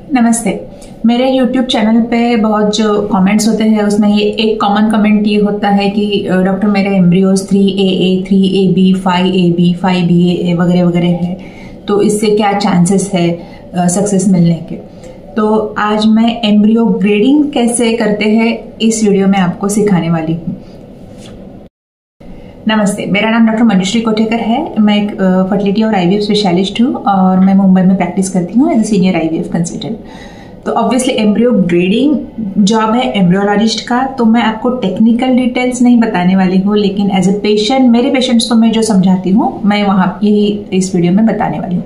नमस्ते। मेरे YouTube channel पे बहुत जो कमेंट्स होते हैं उसमें ये एक कॉमन कमेंट ये होता है कि डॉक्टर मेरे embryos 3AA, 3AB, 5AB, 5BA वगैरह वगैरह है, तो इससे क्या चांसेस है सक्सेस मिलने के। तो आज मैं एम्ब्रियो ग्रेडिंग कैसे करते हैं इस वीडियो में आपको सिखाने वाली हूँ। नमस्ते, मेरा नाम डॉक्टर मंजुश्री कोटेकर है। मैं एक फर्टिलिटी और आईवीएफ स्पेशलिस्ट हूँ और मैं मुंबई में प्रैक्टिस करती हूँ as a senior IVF consultant. तो ऑब्वियसली एम्ब्रियो ग्रेडिंग जॉब है एम्ब्रियोलॉजिस्ट का, तो मैं आपको टेक्निकल डिटेल्स नहीं बताने वाली हूँ, लेकिन एज ए पेशेंट मेरे पेशेंट्स को मैं जो समझाती हूँ मैं वहाँ यही इस वीडियो में बताने वाली हूँ।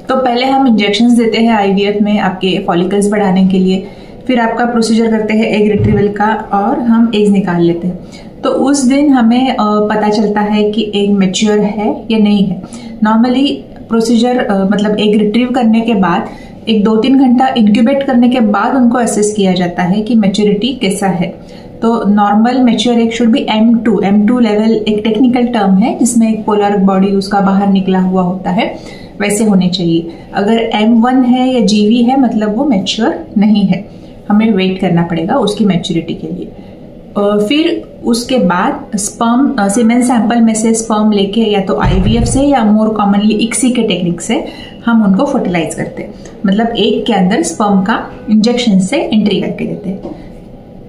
तो पहले हम इंजेक्शंस देते हैं आईवीएफ में आपके फॉलिकल्स बढ़ाने के लिए, फिर आपका प्रोसीजर करते हैं एग रिट्रीवल का और हम एग्स निकाल लेते हैं। तो उस दिन हमें पता चलता है कि एग मैच्योर है या नहीं है। नॉर्मली प्रोसीजर मतलब एग रिट्रीव करने के बाद एक 2-3 घंटा इंक्यूबेट करने के बाद उनको असेस किया जाता है कि मैच्योरिटी कैसा है। तो normal mature egg should be M2 level, एक टेक्निकल टर्म है जिसमें एक पोलर बॉडी उसका बाहर निकला हुआ होता है, वैसे होने चाहिए। अगर M1 है या GV है मतलब वो मैच्योर नहीं है, हमें वेट करना पड़ेगा उसकी मैच्योरिटी के लिए। फिर उसके बाद स्पर्म सीमेन सैंपल में से स्पर्म लेके या तो आईवीएफ से या मोर कॉमनली इक्सी के टेक्निक से हम उनको फर्टिलाइज करते हैं, मतलब एग के अंदर स्पर्म का इंजेक्शन से एंट्री करके देते हैं।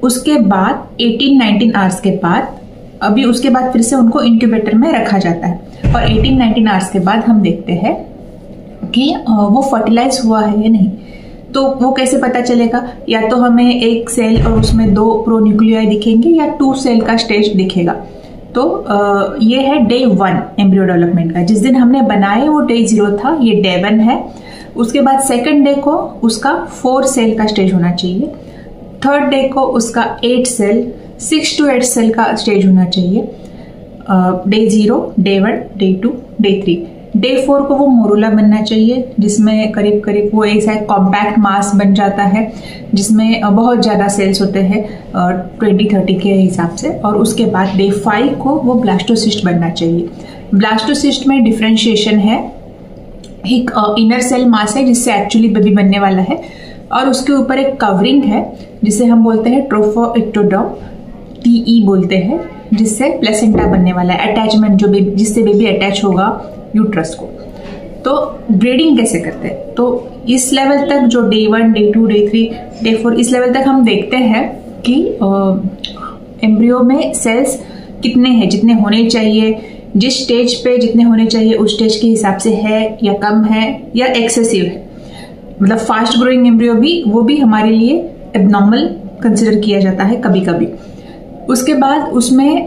उसके बाद 18-19 आवर्स के बाद अभी उसके बाद फिर से उनको इंक्यूबेटर में रखा जाता है और 18-19 आवर्स के बाद हम देखते हैं कि वो फर्टिलाइज हुआ है या नहीं। तो वो कैसे पता चलेगा? या तो हमें एक सेल और उसमें 2 प्रोन्यूक्लियाई दिखेंगे या 2 सेल का स्टेज दिखेगा। तो ये है डे 1 एम्ब्रियो डेवलपमेंट का। जिस दिन हमने बनाए वो डे 0 था, ये डे 1 है। उसके बाद सेकंड डे को उसका 4 सेल का स्टेज होना चाहिए, थर्ड डे को उसका 8 सेल, 6 to 8 सेल का स्टेज होना चाहिए। Day 0, day 1, day 2, day 3। Day 4 को वो मोरुला बनना चाहिए जिसमें करीब करीब वो ऐसा कॉम्पैक्ट मास बन जाता है जिसमें बहुत ज़्यादा सेल्स होते हैं 20-30 के हिसाब से। और उसके बाद डे 5 को वो ब्लास्टोसिस्ट बनना चाहिए। ब्लास्टोसिस्ट में डिफ्रेंशिएशन है, एक इनर सेल मास है जिससे एक्चुअली बेबी बनने वाला है और उसके ऊपर एक कवरिंग है जिसे हम बोलते हैं ट्रोफोइक्टोडर्म, TE बोलते हैं, जिससे प्लेसेंटा बनने वाला है, अटैचमेंट जो जिससे बेबी अटैच होगा यूट्रस को। तो ग्रेडिंग कैसे करते हैं? तो इस लेवल तक जो डे 1, डे 2, डे 3, डे 4 इस लेवल तक हम देखते हैं कि एम्ब्रियो में सेल्स कितने हैं, जितने होने चाहिए, जिस स्टेज पे जितने होने चाहिए उस स्टेज के हिसाब से है या कम है या एक्सेसिव है। मतलब फास्ट ग्रोइंग एम्ब्रियो भी वो भी हमारे लिए एबनॉर्मल कंसिडर किया जाता है कभी कभी। उसके बाद उसमें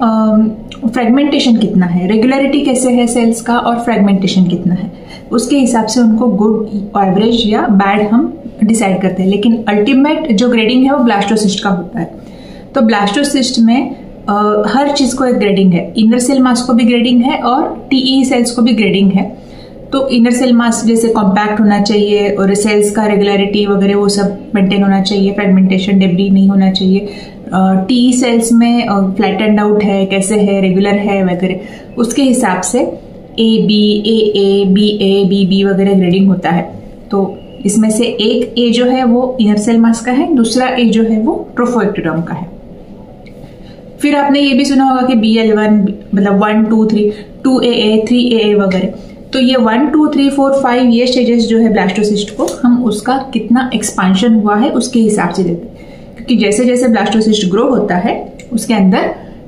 फ्रेगमेंटेशन कितना है, रेगुलरिटी कैसे है सेल्स का और फ्रेगमेंटेशन कितना है, उसके हिसाब से उनको गुड, एवरेज या बैड हम डिसाइड करते हैं। लेकिन अल्टीमेट जो ग्रेडिंग है वो ब्लास्टोसिस्ट का होता है। तो ब्लास्टोसिस्ट में हर चीज को एक ग्रेडिंग है, इनर सेल मास को भी ग्रेडिंग है और TE सेल्स को भी ग्रेडिंग है। तो इनर सेल मास जैसे कॉम्पैक्ट होना चाहिए और सेल्स का रेगुलरिटी वगैरह वो सब मेंटेन होना चाहिए, फ्रेगमेंटेशन, डेब्री नहीं होना चाहिए। TE सेल्स में फ्लैटेंड आउट है, कैसे है, रेगुलर है वगैरह, उसके हिसाब से AB, AA, BA, BB वगैरह ग्रेडिंग होता है। तो इसमें से एक A जो है वो इनर सेल मास का है, दूसरा A जो है वो ट्रोफोइक्टोडर्म का है। फिर आपने ये भी सुना होगा कि BL1 मतलब 1, 2, 3, 2AA, 3AA वगैरह। तो ये 1, 2, 3, 4, 5 ये स्टेजेस जो है ब्लास्टोसिस्ट को हम उसका कितना एक्सपांशन हुआ है उसके हिसाब से देते हैं, क्योंकि जैसे जैसे ब्लास्टोसिस्ट ग्रो होता है उसके अंदर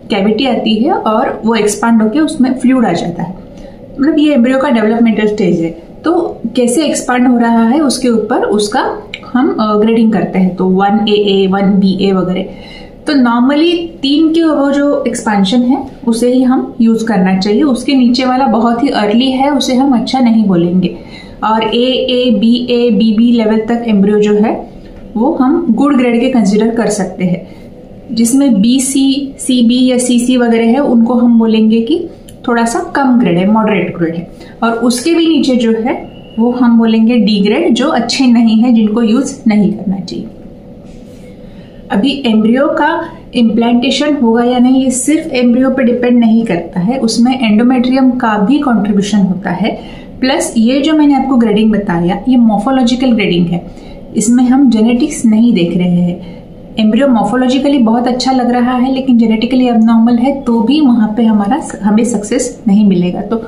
कैविटी आती है और वो एक्सपांड होकर उसमें फ्लूइड आ जाता है। मतलब ये एम्ब्रियो का डेवलपमेंटल स्टेज है। तो कैसे एक्सपांड हो रहा है उसके ऊपर उसका हम ग्रेडिंग करते हैं। तो 1AA, 1BA वगैरह। तो नॉर्मली 3 के वो जो एक्सपांशन है उसे ही हम यूज करना चाहिए, उसके नीचे वाला बहुत ही अर्ली है उसे हम अच्छा नहीं बोलेंगे। और AA, BA, BB लेवल तक एम्ब्रियो जो है वो हम गुड ग्रेड के कंसिडर कर सकते हैं। जिसमें BC, CB या CC वगैरह है उनको हम बोलेंगे कि थोड़ा सा कम ग्रेड है, मॉडरेट ग्रेड है। और उसके भी नीचे जो है वो हम बोलेंगे D ग्रेड, जो अच्छे नहीं है, जिनको यूज नहीं करना चाहिए। अभी एम्ब्रियो का इम्प्लांटेशन होगा या नहीं ये सिर्फ एम्ब्रियो पे डिपेंड नहीं करता है, उसमें एंडोमेट्रियम का भी कंट्रीब्यूशन होता है। प्लस ये जो मैंने आपको ग्रेडिंग बताया ये मॉर्फोलॉजिकल ग्रेडिंग है, इसमें हम जेनेटिक्स नहीं देख रहे हैं। एम्ब्रियो मॉर्फोलॉजिकली बहुत अच्छा लग रहा है लेकिन जेनेटिकली अबनॉर्मल है तो भी वहाँ पे हमें सक्सेस नहीं मिलेगा। तो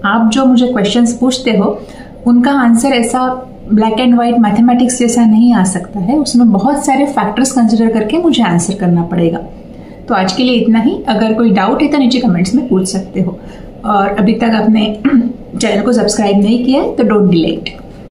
आप जो मुझे क्वेश्चंस पूछते हो उनका आंसर ऐसा ब्लैक एंड व्हाइट मैथमेटिक्स जैसा नहीं आ सकता है, उसमें बहुत सारे फैक्टर्स कंसिडर करके मुझे आंसर करना पड़ेगा। तो आज के लिए इतना ही। अगर कोई डाउट है तो नीचे कमेंट्स में पूछ सकते हो, और अभी तक आपने चैनल को सब्सक्राइब नहीं किया है तो डोंट डिले इट।